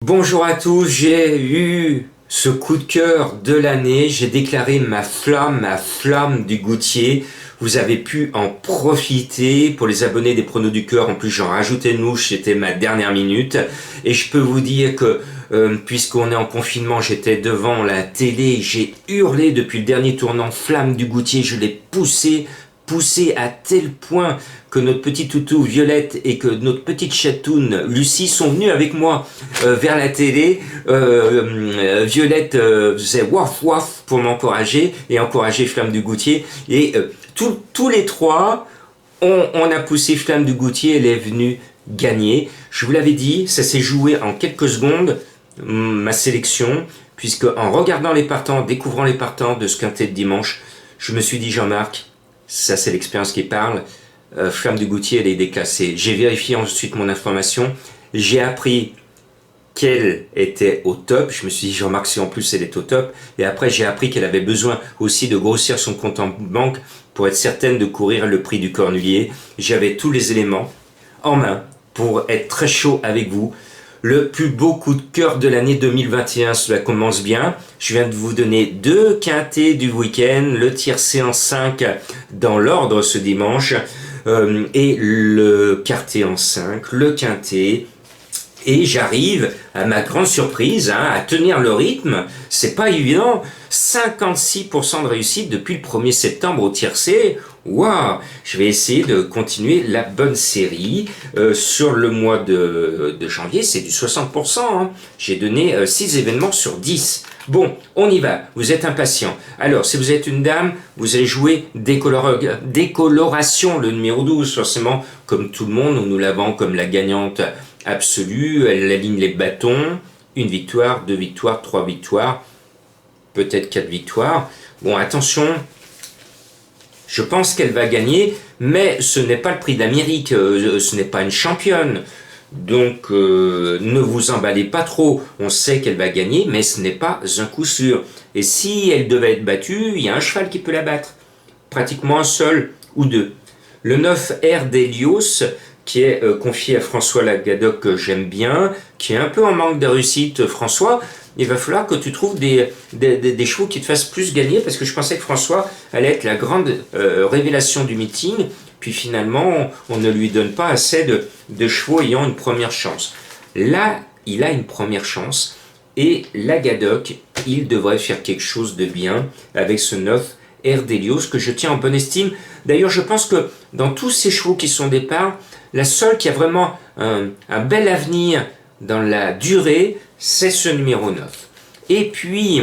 Bonjour à tous, j'ai eu ce coup de cœur de l'année, j'ai déclaré ma flamme du Goutier. Vous avez pu en profiter pour les abonnés des Pronos du Cœur. En plus, j'en rajoutais une louche, c'était ma dernière minute. Et je peux vous dire que, puisqu'on est en confinement, j'étais devant la télé, j'ai hurlé depuis le dernier tournant Flamme du Goutier, je l'ai poussé à tel point que notre petit toutou Violette et que notre petite chatoune Lucie sont venus avec moi vers la télé. Violette faisait waf waf pour m'encourager et encourager Flamme du Goutier. Et tous les trois, on a poussé Flamme du Goutier, elle est venue gagner. Je vous l'avais dit, ça s'est joué en quelques secondes, ma sélection, puisque en regardant les partants, en découvrant les partants de ce quintet de dimanche, je me suis dit, Jean-Marc, ça c'est l'expérience qui parle, Flamme du Goutier elle est déclassée. J'ai vérifié ensuite mon information, j'ai appris qu'elle était au top, je me suis dit Jean-Marc si en plus elle est au top, et après j'ai appris qu'elle avait besoin aussi de grossir son compte en banque pour être certaine de courir le prix du Cornulier. J'avais tous les éléments en main pour être très chaud avec vous. Le plus beau coup de cœur de l'année 2021, cela commence bien. Je viens de vous donner 2 quintets du week-end, le tiercé en 5 dans l'ordre ce dimanche, et le quartet en 5, le quintet. Et j'arrive, à ma grande surprise, à tenir le rythme. C'est pas évident. 56% de réussite depuis le 1er septembre au tiercé. Waouh! Je vais essayer de continuer la bonne série. Sur le mois de janvier, c'est du 60%. Hein. J'ai donné 6 événements sur 10. Bon, on y va. Vous êtes impatient. Alors, si vous êtes une dame, vous allez jouer décoloration, le numéro 12, forcément, comme tout le monde, nous la vend comme la gagnante absolue. Elle aligne les bâtons. 1 victoire, 2 victoires, 3 victoires, peut-être 4 victoires. Bon, attention. Je pense qu'elle va gagner, mais ce n'est pas le prix d'Amérique, ce n'est pas une championne. Donc ne vous emballez pas trop, on sait qu'elle va gagner, mais ce n'est pas un coup sûr. Et si elle devait être battue, il y a un cheval qui peut la battre, pratiquement un seul ou deux. Le 9 R d'Hélios, qui est confié à François Lagadoc, que j'aime bien, qui est un peu en manque de réussite, François. Il va falloir que tu trouves des chevaux qui te fassent plus gagner, parce que je pensais que François allait être la grande révélation du meeting, puis finalement on ne lui donne pas assez de chevaux ayant une première chance. Là, il a une première chance, et Lagadoc, il devrait faire quelque chose de bien avec ce 9 R d'Hélios, que je tiens en bonne estime. D'ailleurs, je pense que dans tous ces chevaux qui sont départ, la seule qui a vraiment un bel avenir dans la durée, c'est ce numéro 9. Et puis,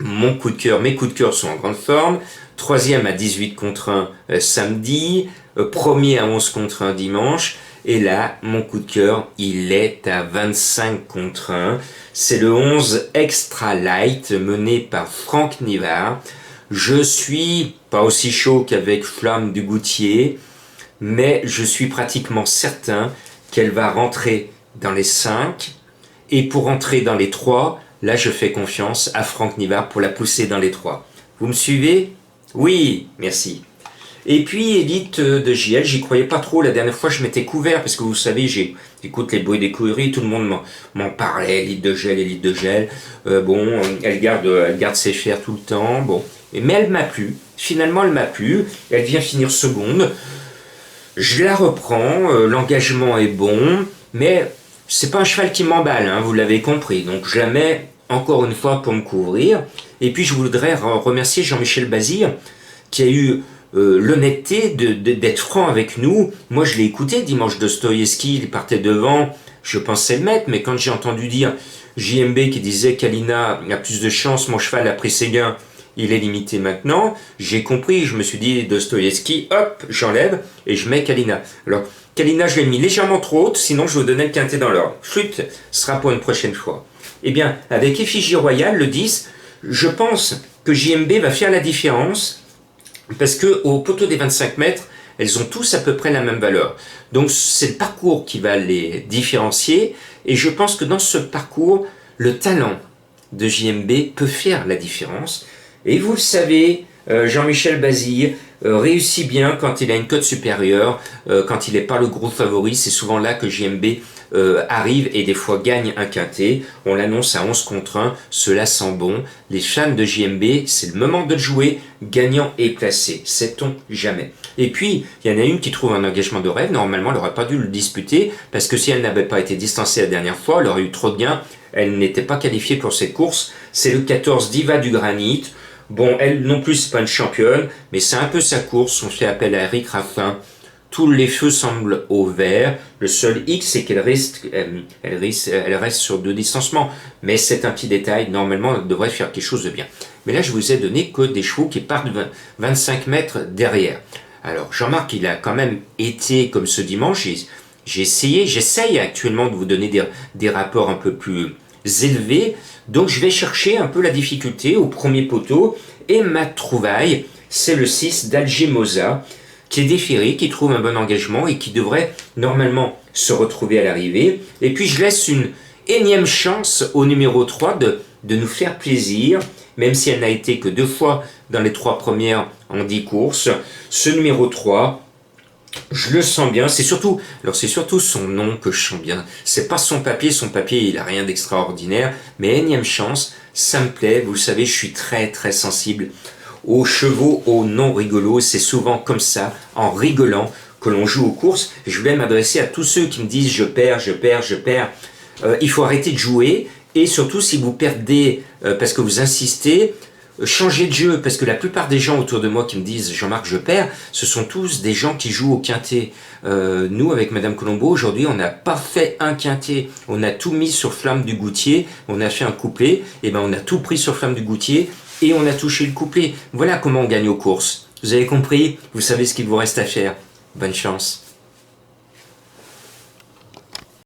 mon coup de cœur, mes coups de cœur sont en grande forme. 3e à 18 contre 1 samedi, 1er à 11 contre 1 dimanche. Et là, mon coup de cœur, il est à 25 contre 1. C'est le 11 Extra Light mené par Franck Nivard. Je suis pas aussi chaud qu'avec Flamme du Goutier, mais je suis pratiquement certain qu'elle va rentrer dans les 5. Et pour rentrer dans les 3, là je fais confiance à Franck Nivard pour la pousser dans les 3. Vous me suivez? Oui, merci. Et puis Élite de JL, j'y croyais pas trop. La dernière fois je m'étais couvert, parce que vous savez, j'écoute les bruits d'écurie, tout le monde m'en parlait, Élite de gel. Bon, elle garde ses fers tout le temps. Bon. Mais elle m'a plu. Finalement elle m'a plu. Elle vient finir seconde. Je la reprends, l'engagement est bon, mais c'est pas un cheval qui m'emballe, hein, vous l'avez compris. Donc je la mets encore une fois pour me couvrir. Et puis je voudrais remercier Jean-Michel Bazir, qui a eu l'honnêteté d'être franc avec nous. Moi je l'ai écouté dimanche, Dostoïevski, il partait devant, je pensais le mettre, mais quand j'ai entendu dire JMB qui disait qu'Alina a plus de chance, mon cheval a pris ses gains, il est limité maintenant, j'ai compris, je me suis dit Dostoïevski, hop, j'enlève et je mets Kalina. Alors, Kalina, je l'ai mis légèrement trop haute, sinon je vais vous donner le quintet dans l'ordre. Flûte, ce sera pour une prochaine fois. Eh bien, avec Effigie Royale, le 10, je pense que JMB va faire la différence, parce qu'au poteau des 25 mètres, elles ont tous à peu près la même valeur. Donc c'est le parcours qui va les différencier, et je pense que dans ce parcours, le talent de JMB peut faire la différence. Et vous le savez, Jean-Michel Bazir réussit bien quand il a une cote supérieure, quand il n'est pas le gros favori. C'est souvent là que JMB arrive et des fois gagne un quintet. On l'annonce à 11 contre 1, cela sent bon. Les fans de JMB, c'est le moment de le jouer, gagnant et placé, sait-on jamais. Et puis, il y en a une qui trouve un engagement de rêve, normalement elle n'aurait pas dû le disputer, parce que si elle n'avait pas été distancée la dernière fois, elle aurait eu trop de gains, elle n'était pas qualifiée pour cette course. C'est le 14 Diva du Granit. Bon, elle non plus, c'est pas une championne, mais c'est un peu sa course, on fait appel à Eric Raffin. Tous les feux semblent au vert. Le seul X, c'est qu'elle reste sur 2 distancements. Mais c'est un petit détail. Normalement, elle devrait faire quelque chose de bien. Mais là, je vous ai donné que des chevaux qui partent 25 mètres derrière. Alors, Jean-Marc, il a quand même été, comme ce dimanche, j'essaye actuellement de vous donner des rapports un peu plus élevés. Donc, je vais chercher un peu la difficulté au premier poteau. Et ma trouvaille, c'est le 6 d'Alger Moza, qui est déféré, qui trouve un bon engagement et qui devrait normalement se retrouver à l'arrivée. Et puis je laisse une énième chance au numéro 3 de nous faire plaisir, même si elle n'a été que 2 fois dans les 3 premières en 10 courses. Ce numéro 3, je le sens bien, c'est surtout son nom que je sens bien. C'est pas son papier il a rien d'extraordinaire, mais énième chance, ça me plaît. Vous le savez, je suis très très sensible aux chevaux, aux non rigolos. C'est souvent comme ça, en rigolant, que l'on joue aux courses. Je voulais m'adresser à tous ceux qui me disent je perds. Il faut arrêter de jouer, et surtout si vous perdez parce que vous insistez, changez de jeu, parce que la plupart des gens autour de moi qui me disent Jean-Marc je perds, ce sont tous des gens qui jouent au quintet. Nous avec Madame Colombo aujourd'hui on n'a pas fait un quintet, on a tout mis sur Flamme du Goutier, on a fait un couplet, et ben on a tout pris sur Flamme du Goutier et on a touché le couplet. Voilà comment on gagne aux courses. Vous avez compris, vous savez ce qu'il vous reste à faire. Bonne chance.